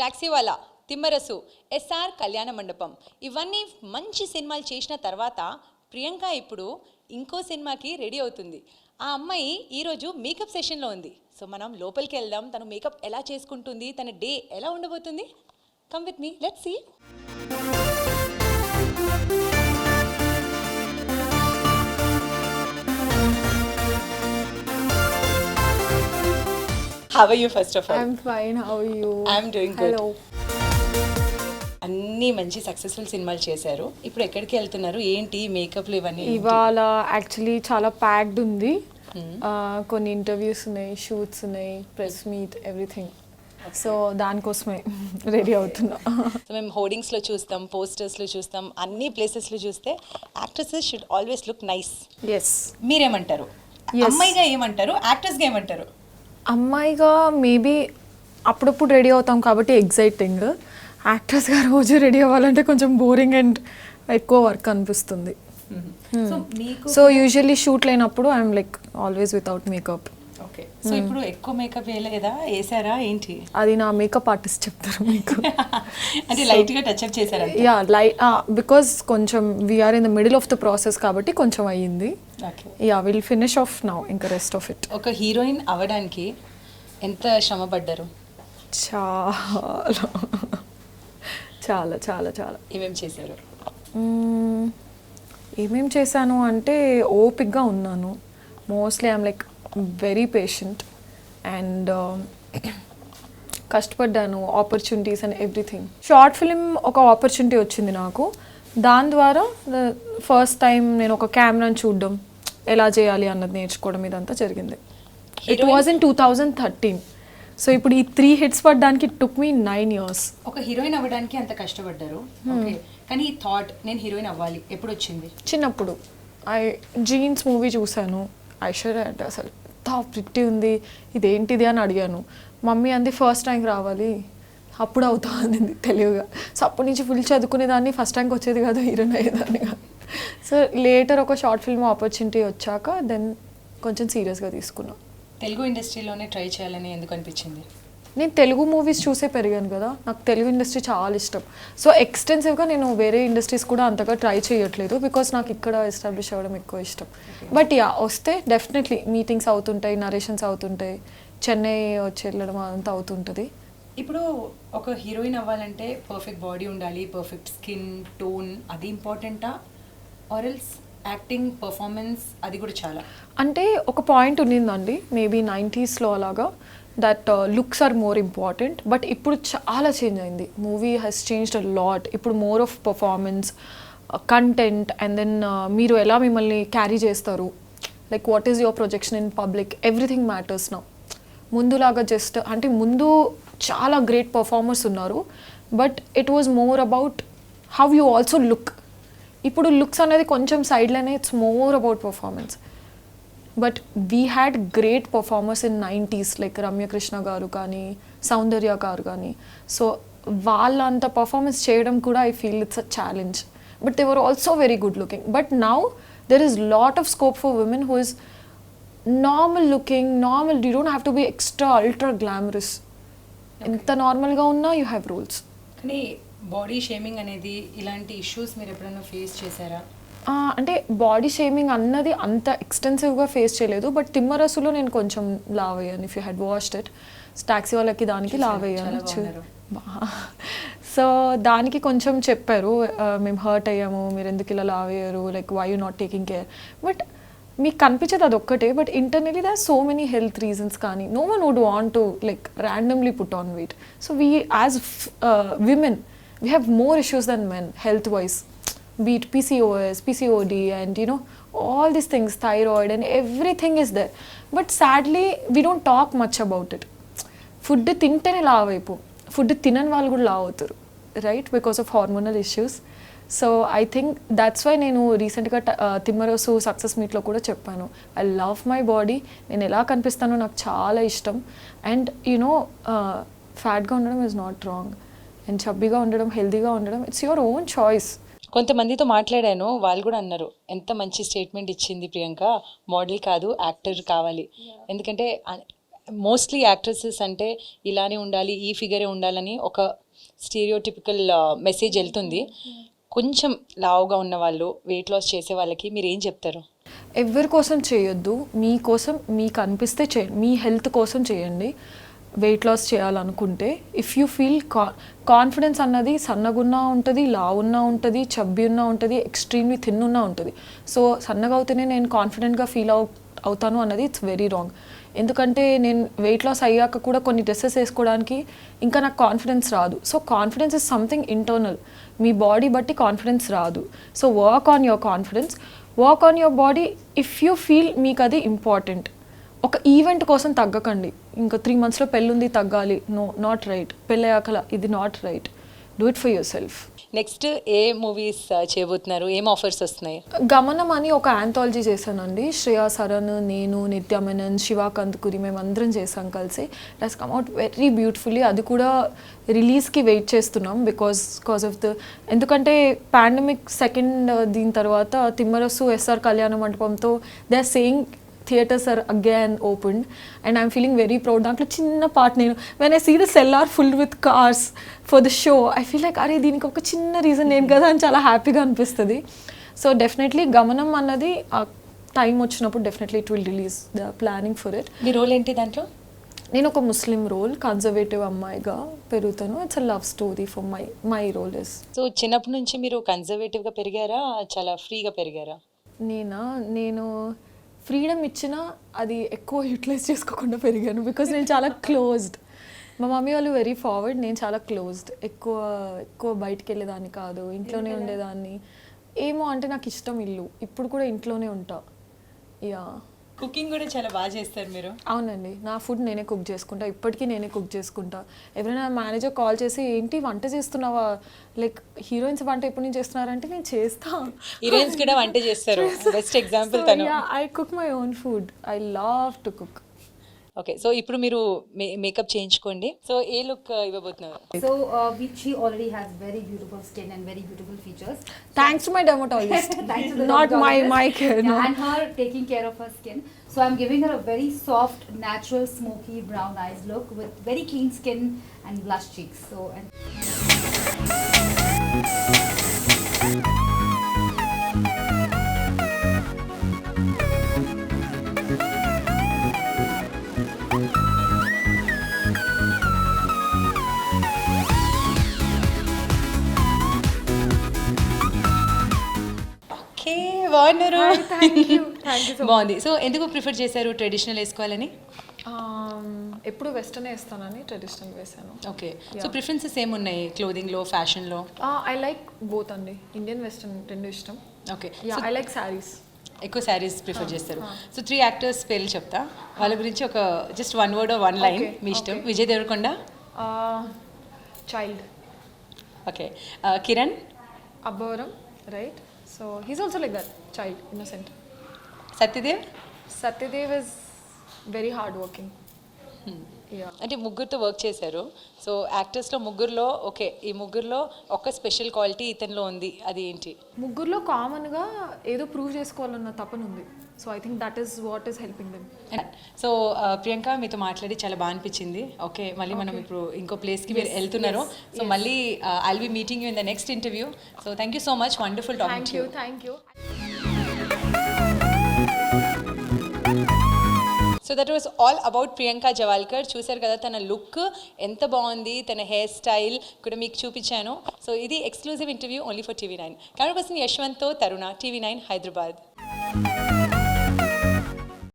Taxiwaala, Timmarusu, SR కళ్యాణ మండపం ఇవన్నీ మంచి సినిమాలు చేసిన తర్వాత ప్రియాంక ఇప్పుడు ఇంకో సినిమాకి రెడీ అవుతుంది. ఆ అమ్మాయి ఈరోజు మేకప్ సెషన్లో ఉంది. సో మనం లోపలికి వెళ్దాం, తను మేకప్ ఎలా చేసుకుంటుంది, తన డే ఎలా ఉండబోతుంది. Come with me, let's see. How are you first of all? I'm fine. How are you? I'm doing good. Hello. అన్ని మంచి సక్సెస్ఫుల్ సినిమాలు చేశారు. ఇప్పుడు ఎక్కడికి వెళ్తున్నారు, ఏంటి మేకప్లు ఇవన్నీ? ఇవాళ యాక్చువల్లీ చాలా ప్యాక్డ్ ఉంది. కొన్ని ఇంటర్వ్యూస్ ఉన్నాయి, షూట్స్ ఉన్నాయి, ప్రెస్ మీట్, ఎవ్రీథింగ్. సో దానికోసమే రెడీ అవుతున్నా. సో మేము హోర్డింగ్స్లో చూస్తాం, పోస్టర్స్లో చూస్తాం, అన్ని ప్లేసెస్లో చూస్తే actresses should always look nice. Yes. మీరేమంటారు? అమ్మాయిగా ఏమంటారు, యాక్టర్స్గా ఏమంటారు? అమ్మాయిగా మేబీ అప్పుడప్పుడు రెడీ అవుతాం కాబట్టి ఎగ్జైటింగ్. యాక్ట్రెస్గా రోజు రెడీ అవ్వాలంటే కొంచెం బోరింగ్ అండ్ ఎక్కువ వర్క్ అనిపిస్తుంది. సో యూజువల్లీ షూట్ లేనప్పుడు I'm like always without makeup. Okay. So ఇప్పుడు ఎక్కువ మేకప్ వేయలేదా, వేసారా ఏంటి? అది నా మేకప్ ఆర్టిస్ట్ చెప్తారు మీకు. అంటే లైట్గా టచ్అప్ చేశారా? యా, బికాస్ కొంచెం we are in the middle of the process కాబట్టి కొంచెం అయ్యింది. Yeah, will finish off now, ఇంకా రెస్ట్ ఆఫ్ ఇట్. ఒక హీరోయిన్ అవ్వడానికి ఎంత శ్రమ పడ్డారు? చాలా చాలా చాలా చాలా. ఏమేమి చేశారు? ఏమేం చేశాను అంటే ఓపిక్గా ఉన్నాను. Mostly I'm like very patient and కష్టపడ్డాను. Opportunities and everything. Short film ఒక ఆపర్చునిటీ వచ్చింది నాకు. దాని ద్వారా ఫస్ట్ టైం నేను ఒక కెమెరాని చూడడం, ఎలా చేయాలి అన్నది నేర్చుకోవడం, ఇదంతా జరిగింది. It was in 2013. సో ఇప్పుడు ఈ 3 hits పడడానికి ఇట్ టుక్ మీ 9 years. ఒక హీరోయిన్ అవ్వడానికి అంత కష్టపడ్డారు. ఓకే, కానీ ఈ థాట్ నేను హీరోయిన్ అవ్వాలి ఎప్పుడు వచ్చింది? చిన్నప్పుడు జీన్స్ మూవీ చూశాను. ఐశ్వర్య అంటే అసలు ఎంత ప్రిట్టి ఉంది, ఇదేంటిది అని అడిగాను. మమ్మీ అంది ఫస్ట్ ర్యాంక్ రావాలి, అప్పుడు అవుతా అంది తెలివిగా. సో అప్పటి నుంచి ఫుల్ చదువుకునేదాన్ని, ఫస్ట్ ర్యాంక్ వచ్చేది కాదు, హీరోయిన్ అయ్యేదాన్ని కాదు. సో లేటర్ ఒక షార్ట్ ఫిల్మ్ ఆపర్చునిటీ వచ్చాక దెన్ కొంచెం సీరియస్గా తీసుకున్నాను. తెలుగు ఇండస్ట్రీలోనే ట్రై చేయాలని ఎందుకు అనిపించింది? నేను తెలుగు మూవీస్ చూసే పెరిగాను కదా, నాకు తెలుగు ఇండస్ట్రీ చాలా ఇష్టం. సో ఎక్స్టెన్సివ్గా నేను వేరే ఇండస్ట్రీస్ కూడా అంతగా ట్రై చేయట్లేదు, బికాస్ నాకు ఇక్కడ ఎస్టాబ్లిష్ అవ్వడం ఎక్కువ ఇష్టం. బట్ యా, వస్తే డెఫినెట్లీ మీటింగ్స్ అవుతుంటాయి, నరేషన్స్ అవుతుంటాయి, చెన్నై వచ్చి వెళ్ళడం అంతా అవుతుంటుంది. ఇప్పుడు ఒక హీరోయిన్ అవ్వాలంటే పర్ఫెక్ట్ బాడీ ఉండాలి, పర్ఫెక్ట్ స్కిన్ టోన్, అది ఇంపార్టెంటా? ఆర్ ఎల్స్ యాక్టింగ్, పర్ఫార్మెన్స్ అది కూడా చాలా? అంటే ఒక పాయింట్ ఉన్నిందండి మేబీ 90sలో అలాగా, that looks are more important. But ఇప్పుడు చాలా చేంజ్ అయింది. Movie has changed a lot. ఇప్పుడు more of performance, content, and then మీరు ఎలా మిమ్మల్ని క్యారీ చేస్తారు, like what is your projection in public, everything matters now. ముందులాగా జస్ట్ అంటే ముందు చాలా గ్రేట్ పర్ఫార్మర్స్ ఉన్నారు, but it was more about how you also look. ఇప్పుడు లుక్స్ అనేది కొంచెం సైడ్లోనే, it's more about performance. But we had great performers in 90s like Ramyakrishna గారు కానీ, సౌందర్య గారు కానీ. సో వాళ్ళంత పర్ఫార్మెన్స్ చేయడం కూడా I feel it's a challenge. But they were also very good looking. But now there is lot of scope for women who is normal looking, normal. You don't have to be extra ultra glamorous. ఎంత నార్మల్గా ఉన్నా you have rules. కానీ body shaming అనేది, ఇలాంటి issues మీరు ఎప్పుడైనా face చేశారా? అంటే బాడీ షేమింగ్ అన్నది అంత ఎక్స్టెన్సివ్గా ఫేస్ చేయలేదు. బట్ తిమ్మరసులో నేను కొంచెం లావ్ అయ్యాను. If you had watched it, taxi వాళ్ళకి దానికి లావ్ అయ్యాను. సో దానికి కొంచెం చెప్పారు, మేము హర్ట్ అయ్యాము, మీరు ఎందుకు ఇలా లావ్ అయ్యారు, like why you not taking care. But మీకు కనిపించేది అది ఒక్కటే, but internally there are so many health reasons. కానీ no one would want to like randomly put on weight. So we as women we have more issues than men health wise, be it PCOS, PCOD, and you know all these things, thyroid and everything is there. But sadly we don't talk much about it. Food tintene లావ్ అయిపో, food తినని వాళ్ళు కూడా లావ్ అవుతారు, right, because of hormonal issues. So I think that's why నేను రీసెంట్గా Timmarusu success మీట్లో కూడా చెప్పాను, ఐ లవ్ మై బాడీ, నేను ఎలా కనిపిస్తానో నాకు చాలా ఇష్టం. అండ్ యూనో ఫ్యాట్గా ఉండడం ఈజ్ నాట్ రాంగ్, అండ్ చబ్బీగా ఉండడం, హెల్దీగా ఉండడం, ఇట్స్ యువర్ ఓన్ చాయిస్. కొంతమందితో మాట్లాడాను, వాళ్ళు కూడా అన్నారు ఎంత మంచి స్టేట్మెంట్ ఇచ్చింది ప్రియాంక, మోడల్ కాదు యాక్టర్ కావాలి. ఎందుకంటే మోస్ట్లీ యాక్ట్రెసెస్ అంటే ఇలానే ఉండాలి, ఈ ఫిగరే ఉండాలని ఒక స్టీరియోటిపికల్ మెసేజ్ వెళ్తుంది. కొంచెం లావుగా ఉన్న వాళ్ళు, వెయిట్ లాస్ చేసే వాళ్ళకి మీరు ఏం చెప్తారు? ఎవరి కోసం చేయొద్దు, మీకోసం మీకు అనిపిస్తే చేయండి, మీ హెల్త్ కోసం చేయండి. వెయిట్ లాస్ చేయాలనుకుంటే ఇఫ్ యూ ఫీల్ కాన్ఫిడెన్స్ అన్నది సన్నగున్నా ఉంటుంది, లావున్నా ఉంటుంది, చబ్బి ఉన్నా ఉంటుంది, ఎక్స్ట్రీమ్లీ థిన్ ఉన్నా ఉంటుంది. సో సన్నగా అవుతేనే నేను కాన్ఫిడెంట్గా ఫీల్ అవుతాను అన్నది ఇట్స్ వెరీ రాంగ్. ఎందుకంటే నేను వెయిట్ లాస్ అయ్యాక కూడా కొన్ని డ్రెస్సెస్ వేసుకోవడానికి ఇంకా నాకు కాన్ఫిడెన్స్ రాదు. So confidence is something internal, me body బట్టి కాన్ఫిడెన్స్ రాదు. So work on your confidence, work on your body if you feel మీకు అది ఇంపార్టెంట్. ఒక ఈవెంట్ కోసం తగ్గకండి. ఇంకా 3 monthsలో పెళ్ళుంది తగ్గాలి, నో, నాట్ రైట్. పెళ్ళయ్యాకల ఇది not right. Do it for yourself. Next ఏ మూవీస్ చేయబోతున్నారు? ఏం ఆఫర్స్ వస్తున్నాయి? గమనం అని ఒక ఆంథాలజీ చేశానండి. శ్రేయా సరన్, నేను, నిత్య మెనన్, శివ కందుకూరి మేమందరం చేసాం కలిసి. It has come out very beautifully. అది కూడా రిలీజ్కి వెయిట్ చేస్తున్నాం బికాజ్ ఆఫ్ ఎందుకంటే పాండమిక్ సెకండ్ దీని తర్వాత తిమ్మరసు ఎస్ఆర్ కళ్యాణ మండపంతో they are saying theatres are again opened and I'm feeling very proud. దాంట్లో చిన్న పార్ట్ నేను when I see the cellar full with cars for the show, I feel like అరే దీనికి ఒక చిన్న రీజన్ నేను కదా అని చాలా హ్యాపీగా అనిపిస్తుంది. సో డెఫినెట్లీ గమనం అన్నది ఆ టైం వచ్చినప్పుడు definitely it will release, the planning for it. మీ రోల్ ఏంటి దాంట్లో? నేను ఒక ముస్లిం రోల్, కన్జర్వేటివ్ అమ్మాయిగా పెరుగుతాను. It's a love story for my role is. So చిన్నప్పటి నుంచి మీరు కన్జర్వేటివ్గా పెరిగారా, చాలా ఫ్రీగా పెరిగారా? నేను ఫ్రీడమ్ ఇచ్చినా అది ఎక్కువ యూటిలైజ్ చేసుకోకుండా పెరిగాను బికాజ్ నేను చాలా క్లోజ్డ్. మా మమ్మీ వాళ్ళు వెరీ ఫార్వర్డ్, నేను చాలా క్లోజ్డ్. ఎక్కువ బయటికి వెళ్ళేదాన్ని కాదు, ఇంట్లోనే ఉండేదాన్ని. ఏమో అంటే నాకు ఇష్టం ఇల్లు, ఇప్పుడు కూడా ఇంట్లోనే ఉంటా. యా, కుకింగ్ కూడా చాలా బాగా చేస్తారు మీరు. అవునండి, నా ఫుడ్ నేనే కుక్ చేసుకుంటా, ఇప్పటికీ నేనే కుక్ చేసుకుంటా. ఎవరైనా మేనేజర్ కాల్ చేసి ఏంటి వంట చేస్తున్నావా, లైక్ హీరోయిన్స్ వంట ఎప్పుడు నుంచి చేస్తున్నారంటే నేను చేస్తా. హీరోయిన్స్ కూడా వంట చేస్తారు, బెస్ట్ ఎగ్జాంపుల్ తను. I cook my own food, I love to cook. Okay, so ఇప్పుడు మీరు మేకప్ చేయించుకోండి. సో ఏ లుక్ ఇవ్వబోతున్నారు? So she already has very beautiful skin and very beautiful features. Thanks to my dermatologist. Thanks to the Not dermatologist. my care, no. And her taking care of her skin. So I'm giving her a very soft, natural, smoky brown eyes look with very clean skin and blush cheeks. So and okay, బాగున్నారు. Thank you so బాగుంది. So ఎందుకు prefer చేశారు traditional వేసుకోవాలని? ఎప్పుడు western వేస్తానని traditional వేసాను. Okay, so preferences ఏమున్నాయి క్లోదింగ్లో, ఫ్యాషన్లో? ఐ లైక్ బోత్ అండి, ఇండియన్ వెస్టర్న్ రెండు ఇష్టం. Okay, I like sarees. ఎక్కువ శారీస్ ప్రిఫర్ చేస్తారు. సో 3 యాక్టర్స్ పేర్లు చెప్తా, వాళ్ళ గురించి ఒక జస్ట్ 1 word or 1 line మీ ఇష్టం. Vijay Devarakonda, child. Okay, Kiran Abbavaram, right? So he's also like that, child, innocent. Satyadev is very hard working. అంటే ముగ్గురితో వర్క్ చేశారు. సో యాక్టర్స్లో ముగ్గురులో ఓకే, ఈ ముగ్గురులో ఒక స్పెషల్ క్వాలిటీ ఇతనిలో ఉంది, అది ఏంటి? ముగ్గురులో కామన్గా ఏదో ప్రూవ్ చేసుకోవాలన్న తపన ఉంది. So I think that is what is helping them. So Priyanka, మీతో మాట్లాడి చాలా బాగా అనిపించింది. ఓకే, మళ్ళీ మనం ఇప్పుడు ఇంకో ప్లేస్కి మీరు వెళ్తున్నారు. సో మళ్ళీ I'll be meeting you in the next interview. So thank you so much, wonderful talking to you. Thank you. So that was all about Priyanka Jawalkar. చూశారు కదా తన లుక్ ఎంత బాగుంది, తన హెయిర్ స్టైల్ కూడా మీకు చూపించాను. సో ఇది exclusive interview only for TV9. Camera person యశ్వంత్తో తరుణ, TV9 హైదరాబాద్.